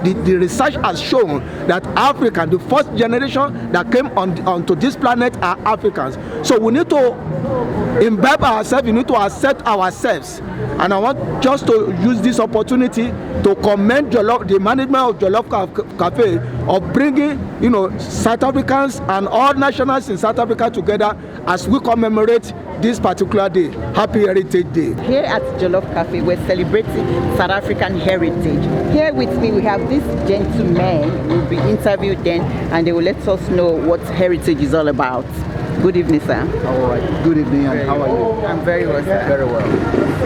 the research has shown that African, the first generation that came onto this planet are Africans. So we need to imbibe ourselves, we need to accept ourselves. And I want just to use this opportunity to commend the management of Jollof Cafe of bringing, South Africans and all nationals in South Africa together as we commemorate this particular day. Happy Heritage Day. Here at Jollof Cafe, we're celebrating South African heritage. Here with me, we have this gentleman. We'll be interviewed then, and they will let us know what heritage is all about. Good evening, sir. All right. Good evening, and how are you? I'm very well, sir. Very well.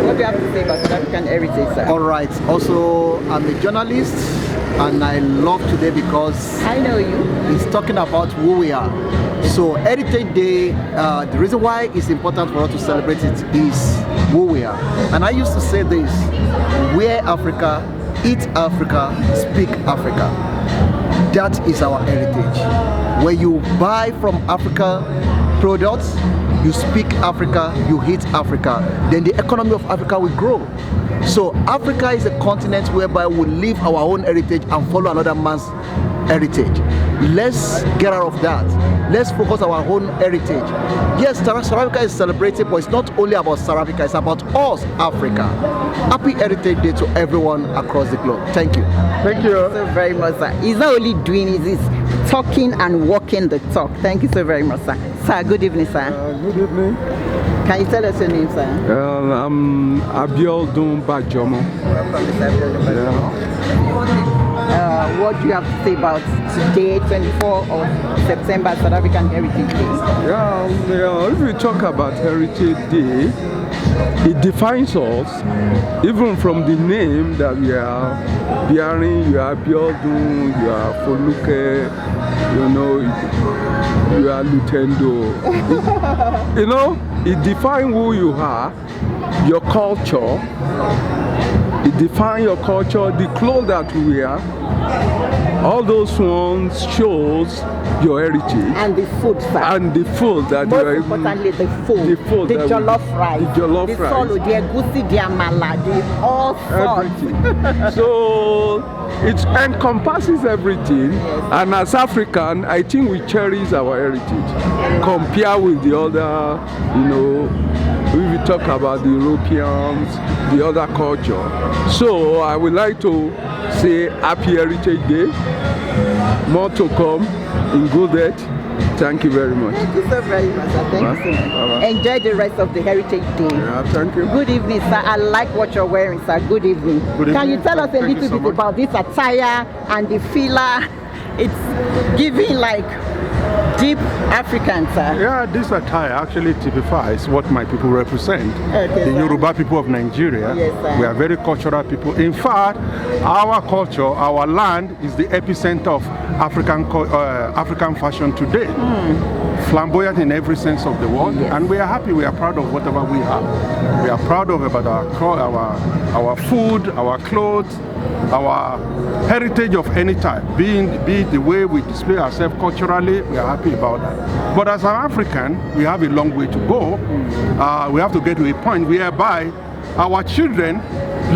What do you have to say about South African heritage, sir? All right. Also, I'm a journalist, and I love today because I know you. It's talking about who we are. So, Heritage Day, the reason why it's important for us to celebrate it is who we are. And I used to say this: wear Africa, eat Africa, speak Africa. That is our heritage. When you buy from Africa products, you speak Africa, you eat Africa, then the economy of Africa will grow. So Africa is a continent whereby we live our own heritage and follow another man's heritage. Let's get out of that. Let's focus on our own heritage. Yes, South Africa is celebrated, but it's not only about South Africa, it's about us, Africa. Happy Heritage Day to everyone across the globe. Thank you. Thank you. Thank you so very much, sir. He's not only doing it, he's talking and walking the talk. Thank you so very much, sir. Sir, good evening, sir. Good evening. Can you tell us your name, sir? I'm Abiodun Bajomo. What do you have to say about today, 24th of September, South African Heritage Day? Yeah, if we talk about Heritage Day, it defines us, even from the name that we are bearing. You are Abiodun, you are Foluke, you are Lutendo. It defines who you are, your culture. It defines your culture, the clothes that we wear. All those ones shows your heritage. And the food, sir. And the food that most you are importantly, the food. The jollof rice. The jollof rice. The solo, the egusi, the amala, the all sorts. Everything. So it encompasses everything. Yes. And as African, I think we cherish our heritage. Compare with the other, we talk about the Europeans, the other culture. So I would like to say Happy Heritage Day. More to come in good health. Thank you very much. Thank you so very much, sir. Thank you so much. Enjoy the rest of the Heritage Day. Yeah, thank you. Good evening, sir. I like what you're wearing, sir. Good evening. Good evening. Can you tell us a little bit about this attire and the fila? It's giving like deep African, sir. Yeah, this attire actually typifies what my people represent. Okay, the sir. Yoruba people of Nigeria. Yes, sir. We are very cultural people. In fact, our culture, our land is the epicenter of African fashion today. Flamboyant in every sense of the word, yes. And we are happy, we are proud of whatever we have. We are proud of about our food, our clothes, our heritage of any type, be it the way we display ourselves culturally. We are happy about that. But as an African, we have a long way to go. We have to get to a point whereby our children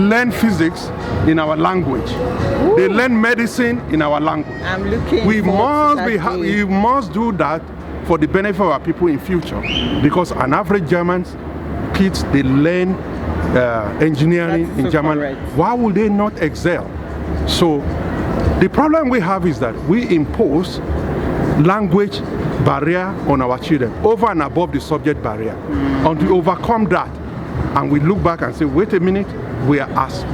learn physics in our language. Ooh. They learn medicine in our language. I'm looking We we must do that for the benefit of our people in future, because an average German kids, they learn engineering That's in so German. correct. Why would they not excel? So the problem we have is that we impose language barrier on our children over and above the subject barrier. Until we overcome that and we look back and say, wait a minute, we are as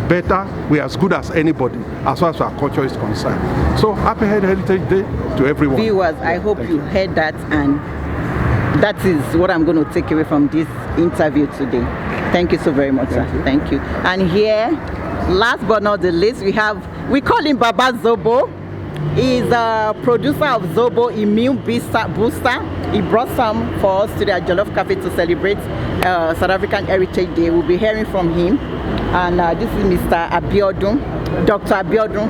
good as anybody as far as our culture is concerned. So happy Heritage Day to everyone. Viewers, I hope you heard that, and that is what I'm going to take away from this interview today. Thank you so very much, sir. Thank you. And here, last but not the least, we call him Baba Zobo. He's a producer of Zobo Immune Booster. He brought some for us today at Jollof Cafe to celebrate South African Heritage Day. We'll be hearing from him. And this is Mr. Abiodun, Dr. Abiodun.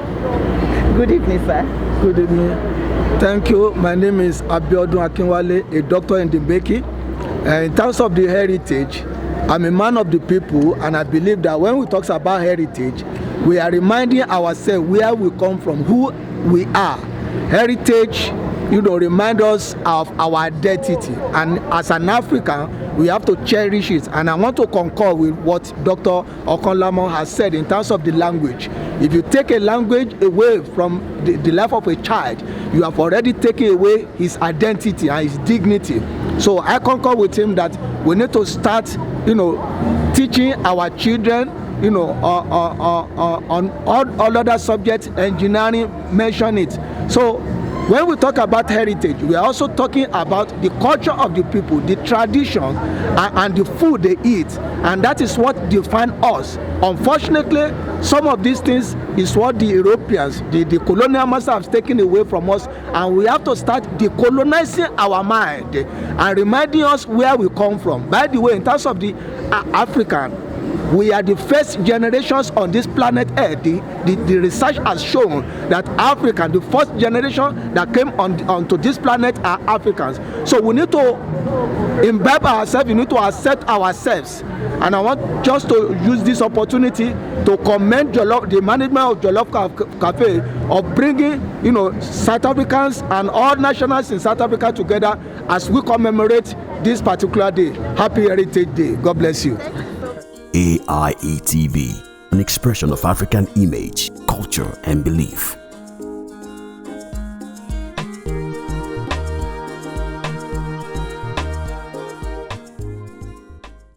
Good evening, sir. Good evening. Thank you. My name is Abiodun Akinwale, a doctor in Dimbeki. In terms of the heritage, I'm a man of the people, and I believe that when we talk about heritage, we are reminding ourselves where we come from, who we are. Heritage, remind us of our identity, and as an African, we have to cherish it. And I want to concur with what Dr. Okonlamo has said in terms of the language. If you take a language away from the life of a child, you have already taken away his identity and his dignity. So I concur with him that we need to start, teaching our children, on all other subjects. Engineering, mention it. So when we talk about heritage, we are also talking about the culture of the people, the tradition, and the food they eat, and that is what defines us. Unfortunately, some of these things is what the Europeans, the colonial masters have taken away from us, and we have to start decolonizing our mind and reminding us where we come from. By the way, in terms of the African, we are the first generations on this planet Earth. The research has shown that African, the first generation that came onto this planet are Africans. So we need to imbibe ourselves, we need to accept ourselves. And I want just to use this opportunity to commend the management of Jollof Cafe of bringing, South Africans and all nationals in South Africa together as we commemorate this particular day. Happy Heritage Day. God bless you. AIE TV, an expression of African image, culture, and belief.